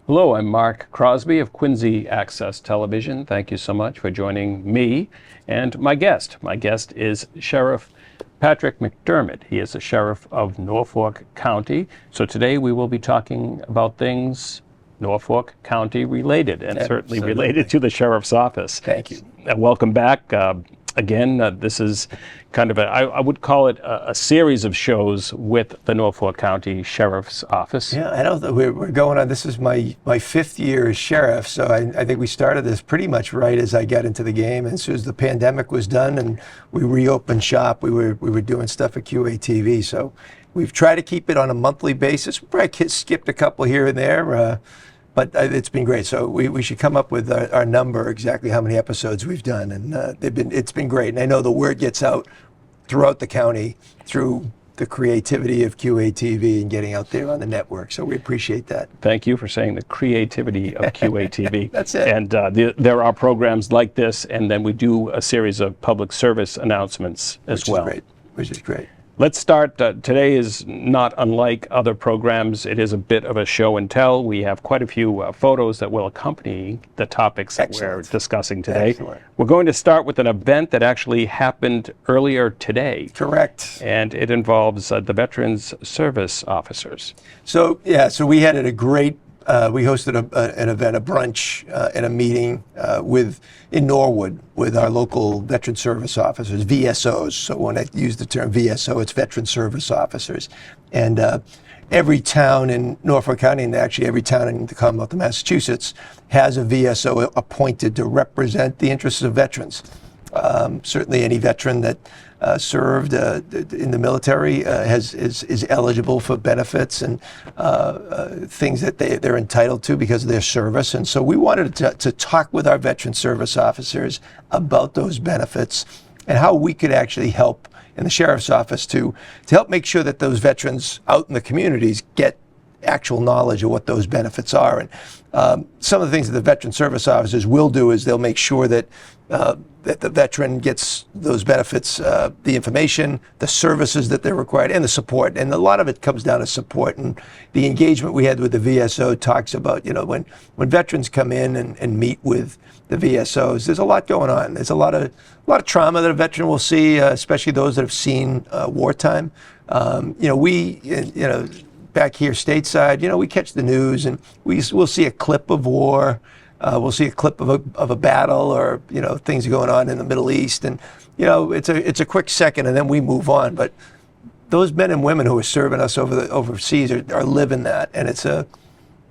Hello, I'm Mark Crosby of Quincy Access Television. Thank you so much for joining me and my guest. My guest is Sheriff Patrick McDermott. He is the Sheriff of Norfolk County. So today we will be talking about things Norfolk County related and certainly related to the Sheriff's Office. Thank you. Welcome back. Again, this is kind of I would call it a series of shows with the Norfolk County Sheriff's Office. Yeah, I don't. We're going on. This is my fifth year as sheriff, so I think we started this pretty much right as I got into the game. And as soon as the pandemic was done and we reopened shop, we were doing stuff at QATV. So we've tried to keep it on a monthly basis. We probably skipped a couple here and there. But it's been great. So we should come up with our number, exactly how many episodes we've done, and it's been great. And I know the word gets out throughout the county through the creativity of QATV and getting out there on the network. So we appreciate that. Thank you for saying the creativity of QATV. That's it. And there are programs like this, and then we do a series of public service announcements as well. Which is great. Let's start. Today is not unlike other programs. It is a bit of a show and tell. We have quite a few photos that will accompany the topics that we're discussing today. Excellent. We're going to start with an event that actually happened earlier today. Correct. And it involves the Veterans Service Officers. So we had a great. We hosted an event, a brunch, and a meeting in Norwood with our local veteran service officers, VSOs. So when I use the term VSO, it's veteran service officers. And every town in Norfolk County, and actually every town in the Commonwealth of Massachusetts, has a VSO appointed to represent the interests of veterans. Certainly any veteran that served in the military is eligible for benefits and things that they're entitled to because of their service. And so we wanted to talk with our veteran service officers about those benefits and how we could actually help in the Sheriff's Office to help make sure that those veterans out in the communities get actual knowledge of what those benefits are. And some of the things that the veteran service officers will do is they'll make sure that that the veteran gets those benefits, the information, the services that they're required, and the support. And a lot of it comes down to support. And the engagement we had with the VSO talks about, when veterans come in and meet with the VSOs, there's a lot going on. There's a lot of trauma that a veteran will see, especially those that have seen wartime. Back here stateside, we catch the news and we'll see a clip of war. We'll see a clip of a battle or, things going on in the Middle East. And, it's a quick second and then we move on. But those men and women who are serving us overseas are living that. And it's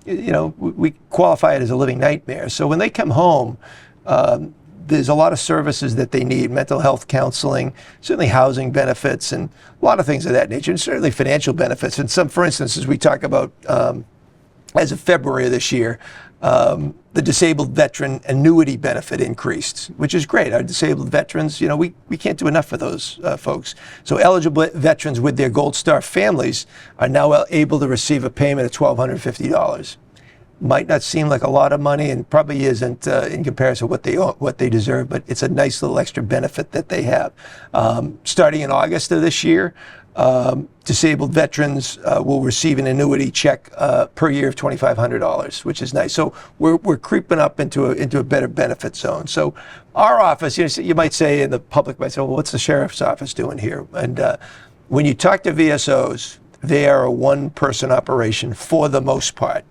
we qualify it as a living nightmare. So when they come home, there's a lot of services that they need, mental health counseling, certainly housing benefits, and a lot of things of that nature, and certainly financial benefits. And for instance, as we talk about, as of February of this year, the disabled veteran annuity benefit increased, which is great. Our disabled veterans, we can't do enough for those folks. So eligible veterans with their Gold Star families are now able to receive a payment of $1,250. Might not seem like a lot of money, and probably isn't in comparison to what they deserve, but it's a nice little extra benefit that they have. Starting in August of this year, disabled veterans will receive an annuity check per year of $2,500, which is nice. So we're creeping up into a better benefit zone. So our office, you might say, and the public might say, well, what's the Sheriff's Office doing here? And when you talk to VSOs, they are a one-person operation for the most part.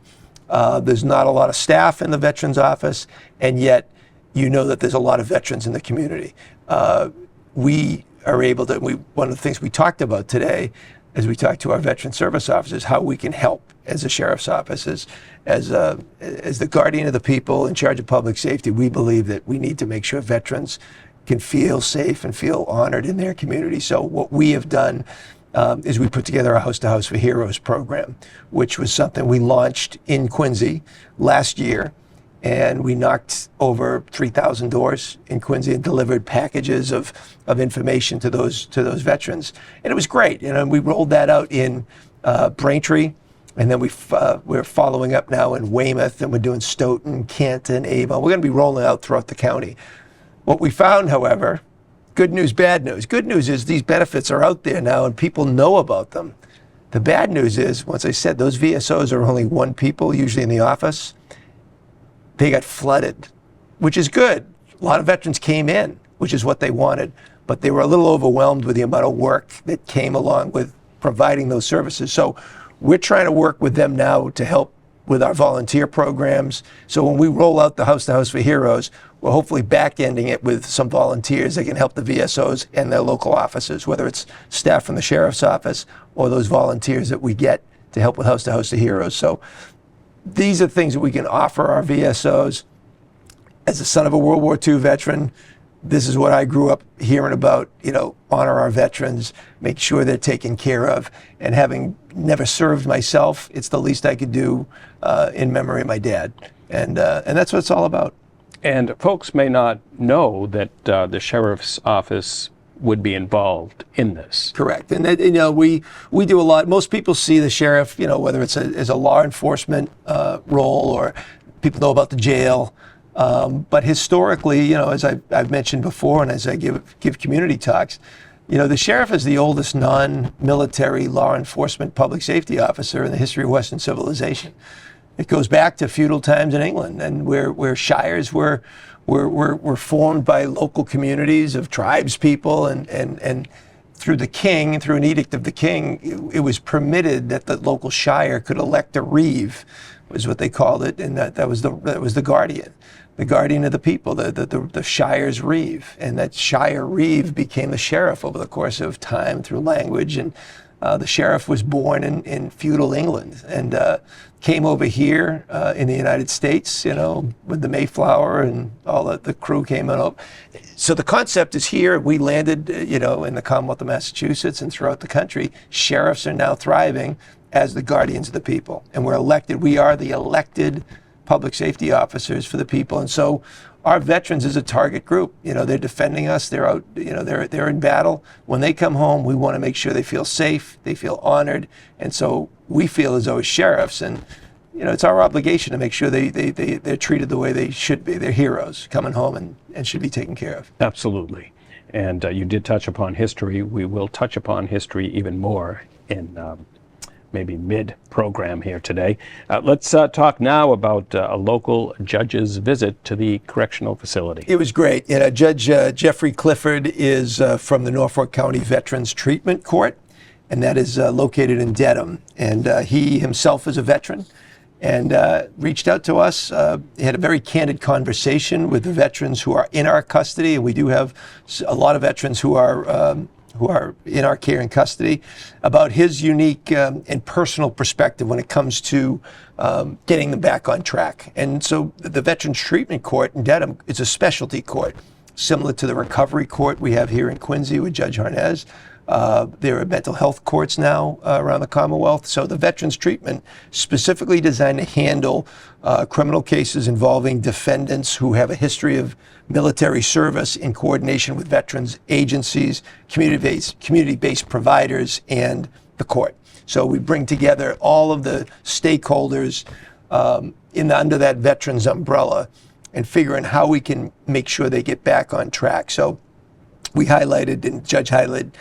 There's not a lot of staff in the Veterans Office, and yet that there's a lot of veterans in the community. We are able to, one of the things we talked about today as we talked to our veteran service officers, how we can help as a Sheriff's Office, as the guardian of the people in charge of public safety. We believe that we need to make sure veterans can feel safe and feel honored in their community. So what we have done is we put together a House to House for Heroes program, which was something we launched in Quincy last year. And we knocked over 3,000 doors in Quincy and delivered packages of information to those veterans. And it was great. We rolled that out in Braintree, and then we're following up now in Weymouth, and we're doing Stoughton, Canton, Avon. We're going to be rolling out throughout the county. What we found, however, good news, bad news. Good news is these benefits are out there now and people know about them. The bad news is, once I said those VSOs are only one people usually in the office, they got flooded, which is good. A lot of veterans came in, which is what they wanted, but they were a little overwhelmed with the amount of work that came along with providing those services. So we're trying to work with them now to help with our volunteer programs. So when we roll out the House to House for Heroes, we're hopefully back-ending it with some volunteers that can help the VSOs and their local offices, whether it's staff from the sheriff's office or those volunteers that we get to help with House to House for Heroes. So these are things that we can offer our VSOs. As a son of a World War II veteran, this is what I grew up hearing about, honor our veterans, make sure they're taken care of. And having never served myself, it's the least I could do in memory of my dad. And that's what it's all about. And folks may not know that the sheriff's office would be involved in this. Correct. And we do a lot. Most people see the sheriff, whether it's as a law enforcement role or people know about the jail. But historically, as I've mentioned before, and as I give community talks, the sheriff is the oldest non-military law enforcement public safety officer in the history of Western civilization. It goes back to feudal times in England, and where shires were formed by local communities of tribes people, and through the king, through an edict of the king, it was permitted that the local shire could elect a reeve, was what they called it, and that was the guardian. The guardian of the people, the shire's reeve. And that shire reeve became the sheriff over the course of time through language. And the sheriff was born in feudal England and came over here in the United States, with the Mayflower and all the crew came up. So the concept is here. We landed, in the Commonwealth of Massachusetts and throughout the country. Sheriffs are now thriving as the guardians of the people. And we're elected. We are the elected public safety officers for the people. And so our veterans is a target group. They're defending us. They're out, they're in battle. When they come home, we want to make sure they feel safe, they feel honored. And so we feel as though as sheriffs, and it's our obligation to make sure they're treated the way they should be. They're heroes coming home and should be taken care of. Absolutely. And you did touch upon history. We will touch upon history even more in maybe mid-program here today. Let's talk now about a local judge's visit to the correctional facility. It was great. Judge Jeffrey Clifford is from the Norfolk County Veterans Treatment Court, and that is located in Dedham. And he himself is a veteran and reached out to us. He had a very candid conversation with the veterans who are in our custody, and we do have a lot of veterans who are in our care and custody, about his unique and personal perspective when it comes to getting them back on track. And so the Veterans Treatment Court in Dedham is a specialty court, similar to the recovery court we have here in Quincy with Judge Harnez. There are mental health courts now around the Commonwealth. So the Veterans Treatment specifically designed to handle criminal cases involving defendants who have a history of military service in coordination with veterans agencies, community-based providers, and the court. So we bring together all of the stakeholders under that veterans umbrella and figuring how we can make sure they get back on track. So we highlighted, and Judge highlighted,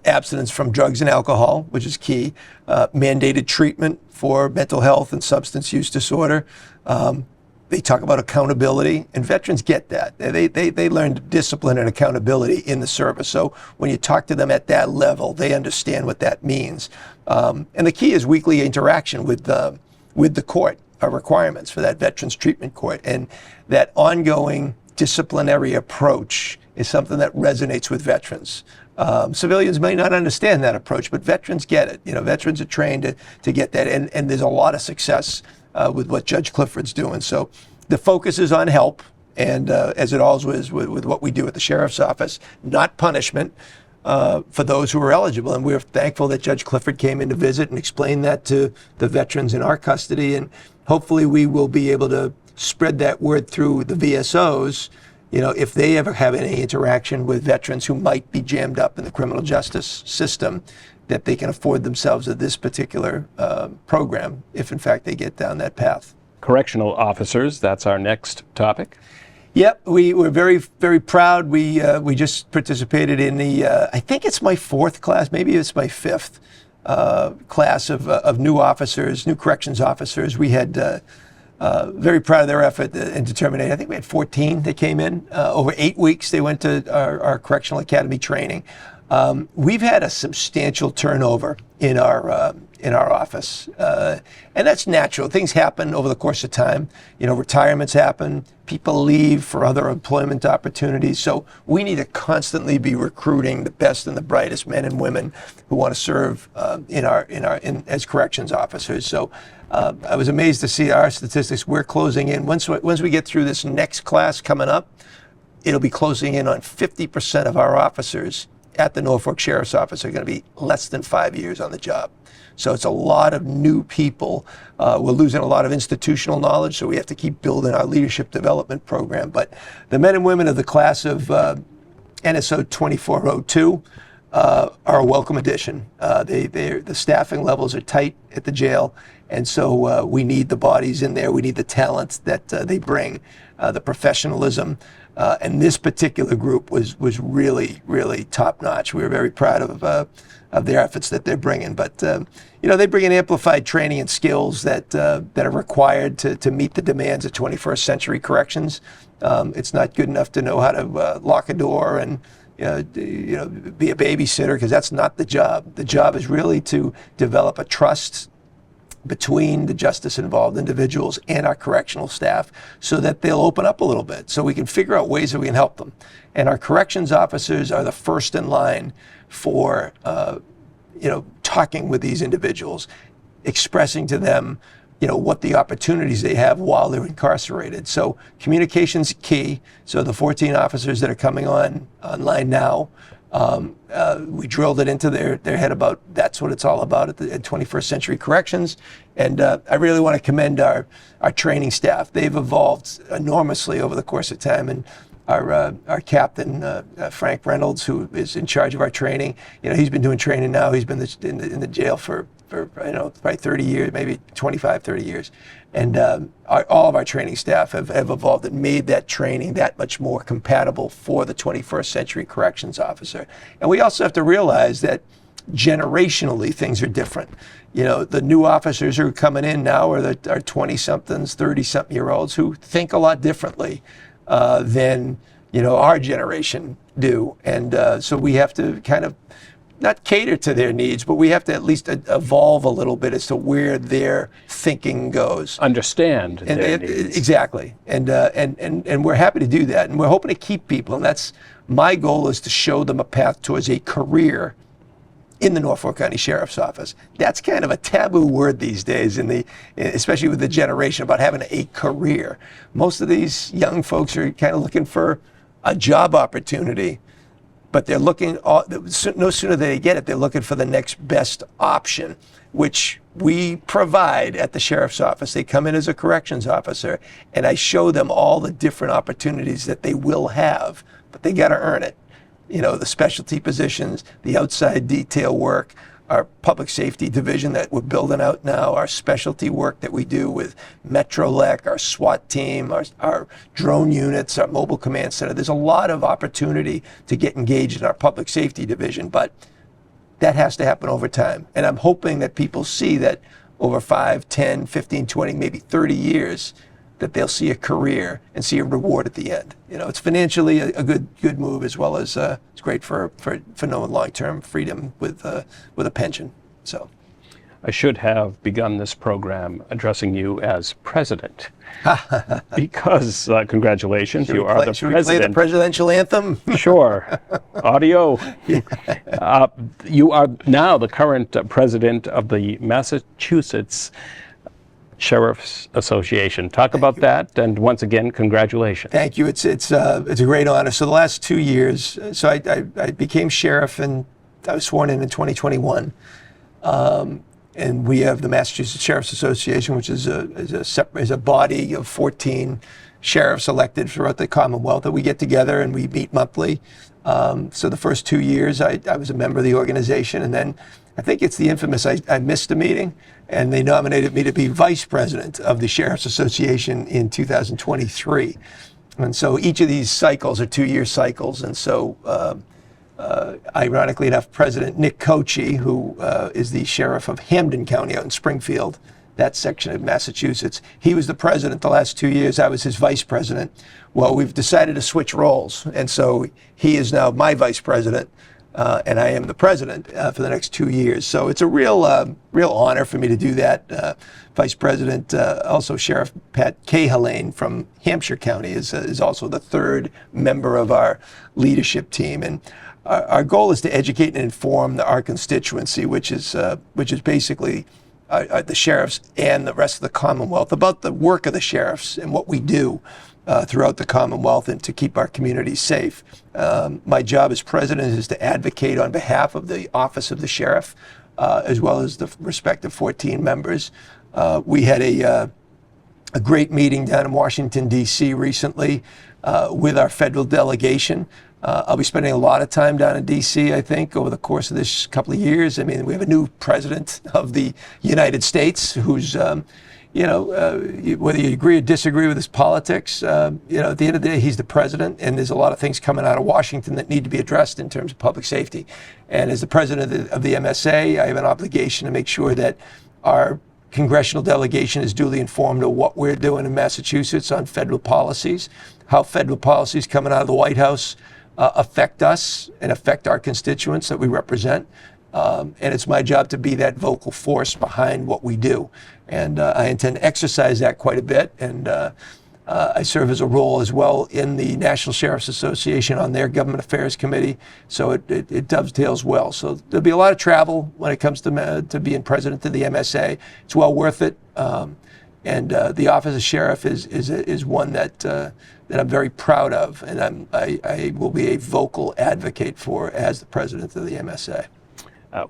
abstinence from drugs and alcohol, which is key, mandated treatment for mental health and substance use disorder. They talk about accountability, and veterans get that. They learned discipline and accountability in the service. So when you talk to them at that level, they understand what that means. And the key is weekly interaction with the court, requirements for that Veterans Treatment Court. And that ongoing disciplinary approach is something that resonates with veterans. Civilians may not understand that approach, but veterans get it. Veterans are trained to get that, and there's a lot of success with what Judge Clifford's doing. So the focus is on help, and as it always is with what we do at the Sheriff's Office, not punishment for those who are eligible. And we're thankful that Judge Clifford came in to visit and explain that to the veterans in our custody, and hopefully we will be able to spread that word through the VSOs, if they ever have any interaction with veterans who might be jammed up in the criminal justice system, that they can afford themselves at this particular program, if in fact they get down that path. Correctional officers, that's our next topic. Yep, we're very, very proud. We just participated in the, I think it's my fourth class, maybe it's my fifth, class of new officers, new corrections officers. We had very proud of their effort and determination. I think we had 14 that came in. Over 8 weeks, they went to our Correctional Academy training. We've had a substantial turnover in our office, and that's natural. Things happen over the course of time. Retirements happen. People leave for other employment opportunities. So we need to constantly be recruiting the best and the brightest men and women who want to serve as corrections officers. So I was amazed to see our statistics. We're closing in once we get through this next class coming up. It'll be closing in on 50% of our officers at the Norfolk Sheriff's Office are going to be less than 5 years on the job. So it's a lot of new people. We're losing a lot of institutional knowledge, so we have to keep building our leadership development program. But the men and women of the class of NSO 2402 are a welcome addition. The staffing levels are tight at the jail, and so we need the bodies in there. We need the talent that they bring, the professionalism. And this particular group was really, really top notch. We were very proud of their efforts that they're bringing. But they bring in amplified training and skills that are required to meet the demands of 21st century corrections. It's not good enough to know how to lock a door and be a babysitter, because that's not the job. The job is really to develop a trust between the justice-involved individuals and our correctional staff so that they'll open up a little bit, so we can figure out ways that we can help them. And our corrections officers are the first in line for talking with these individuals, expressing to them what the opportunities they have while they're incarcerated. So communication's key. So the 14 officers that are coming online now, we drilled it into their head about that's what it's all about at 21st Century Corrections. And I really want to commend our training staff. They've evolved enormously over the course of time. And our captain, Frank Reynolds, who is in charge of our training, he's been doing training now. He's been in the jail for probably 30 years, maybe 25, 30 years. And all of our training staff have evolved and made that training that much more compatible for the 21st century corrections officer. And we also have to realize that generationally things are different. The new officers who are coming in now are 20-somethings, 30-something-year-olds who think a lot differently than our generation do. And so we have to kind of not cater to their needs, but we have to at least evolve a little bit as to where their thinking goes. Understand their needs. Exactly. And we're happy to do that. And we're hoping to keep people. And that's my goal, is to show them a path towards a career in the Norfolk County Sheriff's Office. That's kind of a taboo word these days, especially with the generation, about having a career. Most of these young folks are kind of looking for a job opportunity, but they're looking, no sooner than they get it, they're looking for the next best option, which we provide at the Sheriff's Office. They come in as a corrections officer, and I show them all the different opportunities that they will have, but they got to earn it. The specialty positions, the outside detail work, our public safety division that we're building out now, our specialty work that we do with Metrolec, our SWAT team, our drone units, our mobile command center. There's a lot of opportunity to get engaged in our public safety division, but that has to happen over time. And I'm hoping that people see that over 5, 10, 15, 20, maybe 30 years, that they'll see a career and see a reward at the end. It's financially a good move, as well as it's great for knowing long-term freedom with a pension. So I should have begun this program addressing you as president, because congratulations, you are the president. Should we play the presidential anthem? Sure. Audio. You are now the current president of the Massachusetts Sheriff's Association. Talk about that, and once again, congratulations. Thank you. It's a great honor. So the last 2 years, so I became sheriff, and I was sworn in 2021. And we have the Massachusetts Sheriff's Association, which is a body of 14 sheriffs elected throughout the Commonwealth that we get together and we meet monthly. So the first 2 years, I was a member of the organization, and then I think it's the infamous, I missed a meeting, and they nominated me to be vice president of the Sheriff's Association in 2023. And so each of these cycles are 2-year cycles. And so ironically enough, President Nick Cochi, who is the sheriff of Hampden County out in Springfield, that section of Massachusetts. He was the president the last 2 years. I was his vice president. Well, we've decided to switch roles, and so he is now my vice president, and I am the president for the next 2 years. So it's a real honor for me to do that. Vice President, also Sheriff Pat Cahalane from Hampshire County is also the third member of our leadership team, and our goal is to educate and inform our constituency, which is basically the sheriffs and the rest of the Commonwealth, about the work of the sheriffs and what we do throughout the Commonwealth and to keep our communities safe. My job as president is to advocate on behalf of the office of the sheriff, as well as the respective 14 members. We had a great meeting down in Washington, D.C. recently with our federal delegation. I'll be spending a lot of time down in D.C., I think, over the course of this couple of years. I mean, we have a new president of the United States who's, whether you agree or disagree with his politics, at the end of the day, he's the president, and there's a lot of things coming out of Washington that need to be addressed in terms of public safety. And as the president of the MSA, I have an obligation to make sure that our congressional delegation is duly informed of what we're doing in Massachusetts on federal policies, how federal policies coming out of the White House affect us and affect our constituents that we represent. And it's my job to be that vocal force behind what we do. And I intend to exercise that quite a bit. And I serve as a role as well in the National Sheriff's Association on their Government Affairs Committee. So it dovetails well. So there'll be a lot of travel when it comes to being president of the MSA. It's well worth it. And the office of sheriff is one that I'm very proud of, and I will be a vocal advocate for as the president of the MSA.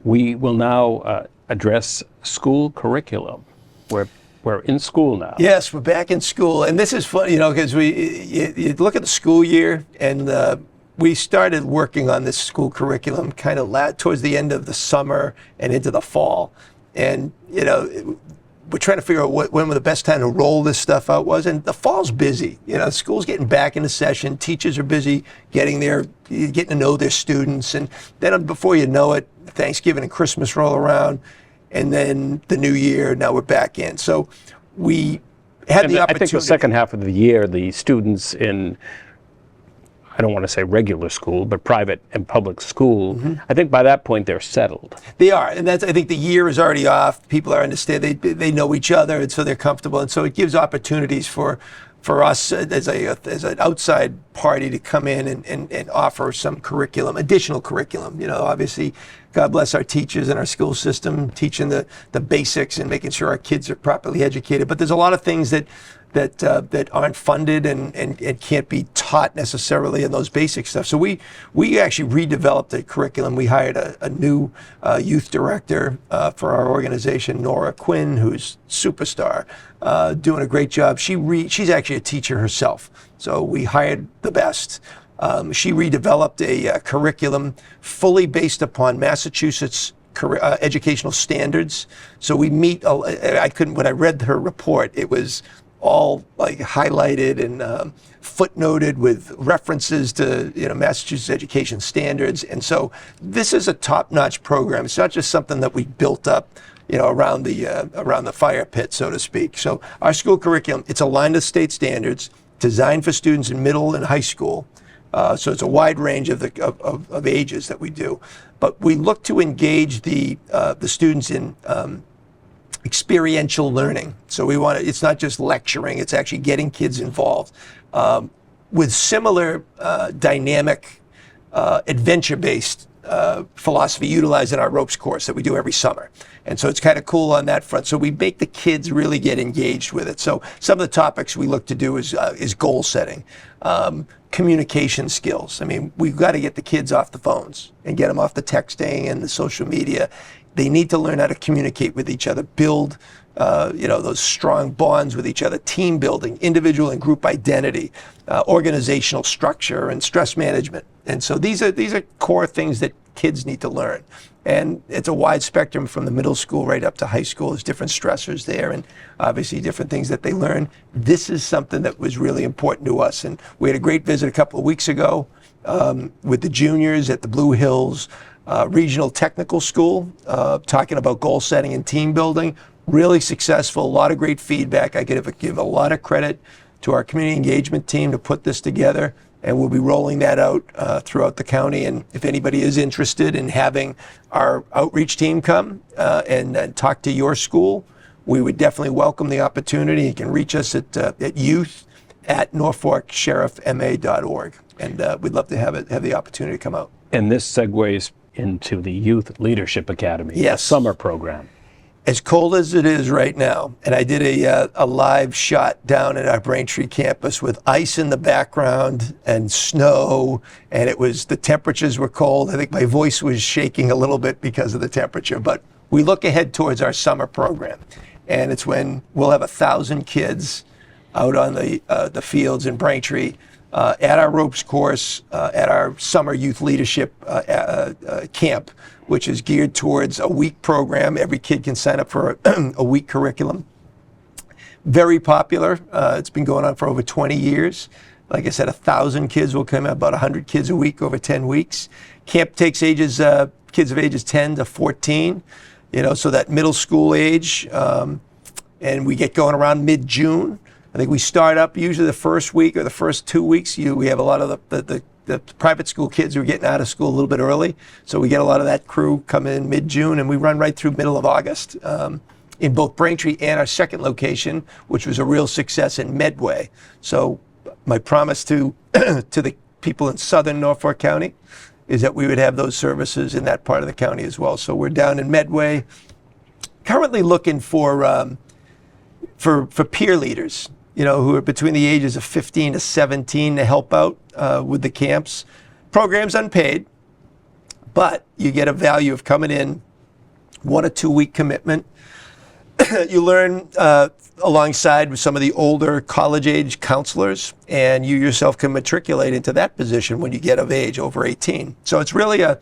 We will now address school curriculum. We're in school now. Yes, we're back in school, and this is fun, because you look at the school year, and we started working on this school curriculum kind of towards the end of the summer and into the fall, and we're trying to figure out when the best time to roll this stuff out was, and the fall's busy. School's getting back into session. Teachers are busy getting to know their students, and then before you know it, Thanksgiving and Christmas roll around, and then the new year. Now we're back in. So we had the opportunity. I think the second half of the year, the students in, I don't want to say regular school, but private and public school, I think by that point they're settled. They are, and I think the year is already off. People are understand, they know each other, and so they're comfortable, and so it gives opportunities for us as an outside party to come in and offer some curriculum, additional curriculum. Obviously, God bless our teachers and our school system, teaching the basics and making sure our kids are properly educated. But there's a lot of things that aren't funded and can't be taught necessarily in those basic stuff. So we actually redeveloped the curriculum. We hired a new youth director for our organization, Nora Quinn, who's superstar, doing a great job. She's actually a teacher herself, so we hired the best. She redeveloped a curriculum fully based upon Massachusetts educational standards. So we meet. When I read her report, it was all like highlighted and footnoted with references to Massachusetts education standards. And so this is a top-notch program. It's not just something that we built up around the fire pit, so to speak. So our school curriculum, it's aligned to state standards, designed for students in middle and high school. So it's a wide range of ages that we do, but we look to engage the students in experiential learning. So it's not just lecturing, it's actually getting kids involved with similar dynamic, adventure-based philosophy utilized in our ropes course that we do every summer. And so it's kind of cool on that front. So we make the kids really get engaged with it. So some of the topics we look to do is goal setting, communication skills. I mean, we've got to get the kids off the phones and get them off the texting and the social media. They need to learn how to communicate with each other, build those strong bonds with each other, team building, individual and group identity, organizational structure, and stress management. And so these are core things that kids need to learn. And it's a wide spectrum from the middle school right up to high school. There's different stressors there and obviously different things that they learn. This is something that was really important to us. And we had a great visit a couple of weeks ago with the juniors at the Blue Hills Regional Technical School, talking about goal setting and team building. Really successful, a lot of great feedback. I could give a lot of credit to our community engagement team to put this together, and we'll be rolling that out throughout the county. And if anybody is interested in having our outreach team come and talk to your school, we would definitely welcome the opportunity. You can reach us at youth@norfolksheriffma.org, and we'd love to have the opportunity to come out. And this segues into the Youth Leadership Academy, Yes. a summer program. As cold as it is right now, and I did a live shot down at our Braintree campus with ice in the background and snow, and the temperatures were cold. I think my voice was shaking a little bit because of the temperature, but we look ahead towards our summer program, and it's when we'll have 1,000 kids out on the fields in Braintree at our ropes course, at our summer youth leadership camp, which is geared towards a week program. Every kid can sign up for a week curriculum. Very popular. It's been going on for over 20 years. Like I said, 1,000 kids will come out, about 100 kids a week over 10 weeks. Camp takes kids of ages 10 to 14, so that middle school age. And we get going around mid-June. I think we start up usually the first week or the first 2 weeks. We have a lot of the private school kids who are getting out of school a little bit early. So we get a lot of that crew come in mid-June, and we run right through middle of August in both Braintree and our second location, which was a real success in Medway. So my promise to the people in southern Norfolk County is that we would have those services in that part of the county as well. So we're down in Medway, currently looking for peer leaders, who are between the ages of 15 to 17 to help out with the camps. Program's unpaid, but you get a value of coming in, 1 or 2 week commitment. You learn alongside with some of the older college age counselors, and you yourself can matriculate into that position when you get of age, over 18. So it's really a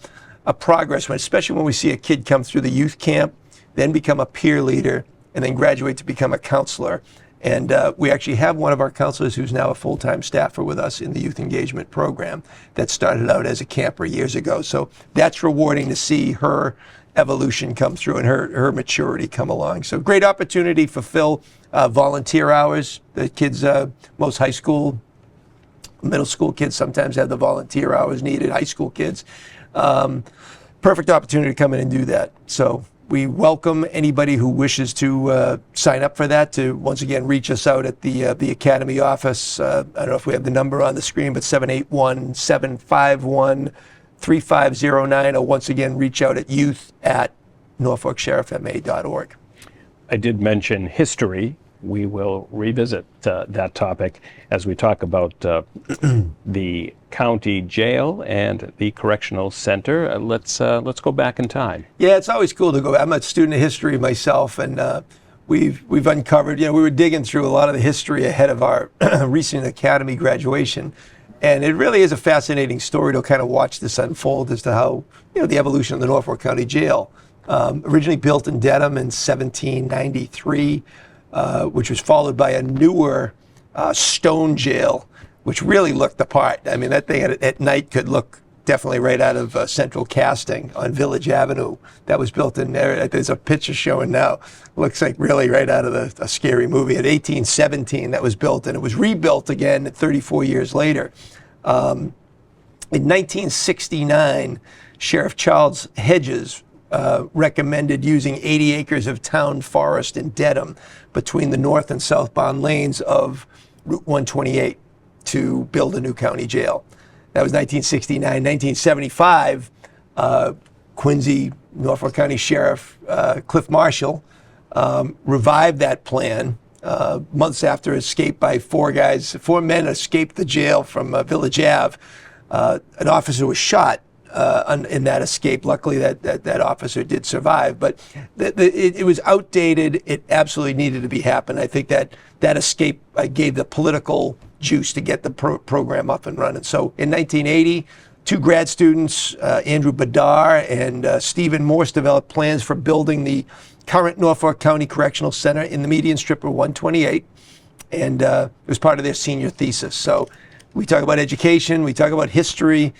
progress, especially when we see a kid come through the youth camp, then become a peer leader, and then graduate to become a counselor. And we actually have one of our counselors who's now a full-time staffer with us in the youth engagement program that started out as a camper years ago. So that's rewarding to see her evolution come through and her maturity come along. So great opportunity to fulfill volunteer hours. The kids, most high school, middle school kids sometimes have the volunteer hours needed, high school kids. Perfect opportunity to come in and do that. So we welcome anybody who wishes to sign up for that to, once again, reach us out at the Academy office. I don't know if we have the number on the screen, but 781-751-3509, or once again, reach out at youth@norfolksheriffma.org. I did mention history. We will revisit that topic as we talk about the county jail and the correctional center. Let's go back in time. Yeah, it's always cool to go. I'm a student of history myself, and we've uncovered. We were digging through a lot of the history ahead of our recent Academy graduation, and it really is a fascinating story to kind of watch this unfold as to how the evolution of the Norfolk County Jail. Originally built in Dedham in 1793. Which was followed by a newer stone jail, which really looked the part. I mean, that thing at night could look definitely right out of Central Casting on Village Avenue. That was built in there. There's a picture showing now. Looks like really right out of a scary movie. In 1817, that was built, and it was rebuilt again 34 years later. In 1969, Sheriff Charles Hedges recommended using 80 acres of town forest in Dedham between the north and southbound lanes of Route 128 to build a new county jail. That was 1969. 1975, Quincy, Norfolk County Sheriff Cliff Marshall revived that plan months after escape by four men escaped the jail from Village Ave. An officer was shot in that escape. Luckily, that officer did survive, but it was outdated. It absolutely needed to be happened. I think that escape gave the political juice to get the program up and running. So in 1980, two grad students, Andrew Badar and Stephen Morse, developed plans for building the current Norfolk County Correctional Center in the median strip of 128, and it was part of their senior thesis. So We talk about education. We talk about history.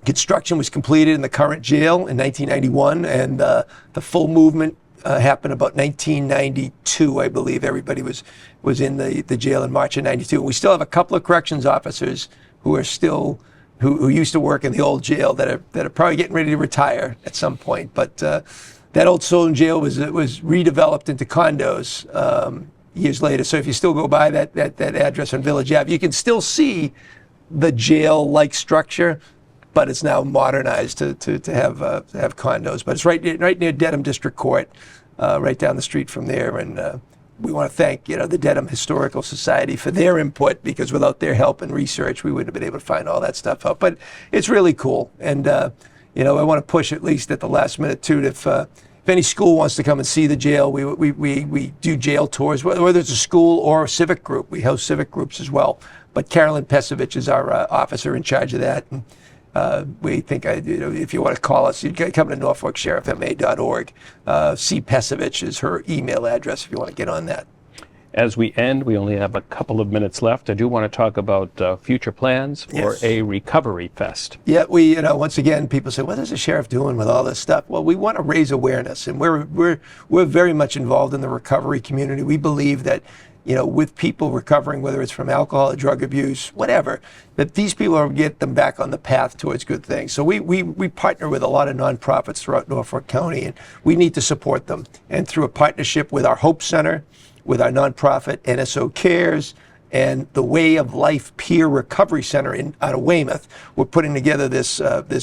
Construction was completed in the current jail in 1991, and the full movement happened about 1992, I believe. Everybody was in the jail in March of 92. We still have a couple of corrections officers who are still who used to work in the old jail that are probably getting ready to retire at some point. But that old Solon jail was redeveloped into condos years later. So if you still go by that address on Village Ave, you can still see the jail-like structure, but it's now modernized to have condos. But it's right near Dedham District Court, right down the street from there. And we want to thank the Dedham Historical Society for their input, because without their help and research, we wouldn't have been able to find all that stuff out. But it's really cool, and I want to push, at least at the last minute too, if any school wants to come and see the jail, we do jail tours, whether it's a school or a civic group. We host civic groups as well. But Carolyn Pesovich is our officer in charge of that. And, we think, if you want to call us, you can come to norfolksheriffma.org. C. Pesovich is her email address if you want to get on that. As we end, we only have a couple of minutes left. I do want to talk about future plans for a recovery fest. Yeah, once again, people say, what is the sheriff doing with all this stuff? Well, we want to raise awareness, and we're very much involved in the recovery community. We believe that, with people recovering, whether it's from alcohol or drug abuse, whatever, that these people are get them back on the path towards good things. So we partner with a lot of nonprofits throughout Norfolk County, and we need to support them. And through a partnership with our Hope Center, with our nonprofit NSO Cares, and the Way of Life Peer Recovery Center out of Weymouth, we're putting together this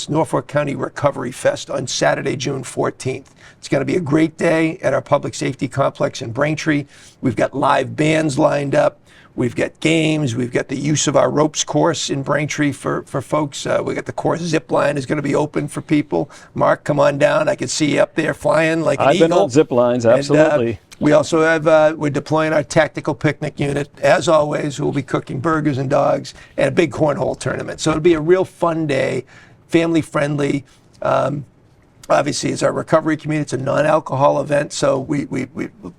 Norfolk County Recovery Fest on Saturday, June 14th. It's going to be a great day at our public safety complex in Braintree. We've got live bands lined up. We've got games. We've got the use of our ropes course in Braintree for folks. We got the course zip line is going to be open for people. Mark, come on down. I can see you up there flying like an eagle. I've been on zip lines, absolutely. And, we also have, we're deploying our tactical picnic unit, as always. We'll be cooking burgers and dogs, and a big cornhole tournament. So it'll be a real fun day, family friendly. Obviously, it's our recovery community. It's a non-alcohol event, so we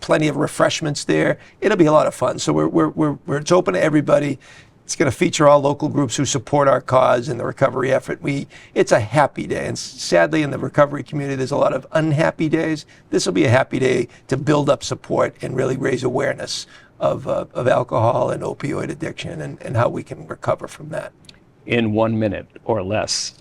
plenty of refreshments there. It'll be a lot of fun. So it's open to everybody. It's going to feature all local groups who support our cause and the recovery effort. It's a happy day, and sadly, in the recovery community, there's a lot of unhappy days. This will be a happy day to build up support and really raise awareness of alcohol and opioid addiction and how we can recover from that. In 1 minute or less,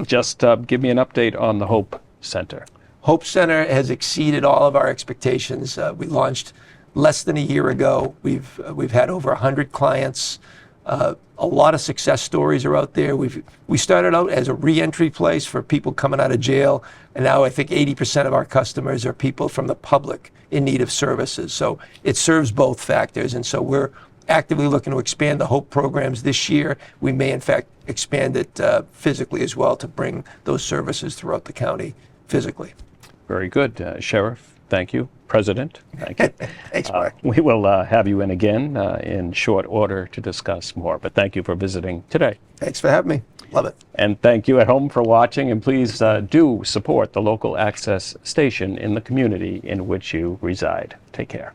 just give me an update on the Hope Center. Hope Center has exceeded all of our expectations. We launched less than a year ago. We've had over 100 clients. A lot of success stories are out there. We started out as a re-entry place for people coming out of jail, and now I think 80% of our customers are people from the public in need of services. So it serves both factors, and so we're actively looking to expand the Hope programs this year. We may, in fact, expand it physically as well to bring those services throughout the county physically. Very good. Sheriff, thank you. President, thank you. Thanks, Mark. We will have you in again in short order to discuss more, but thank you for visiting today. Thanks for having me. Love it. And thank you at home for watching, and please do support the local access station in the community in which you reside. Take care.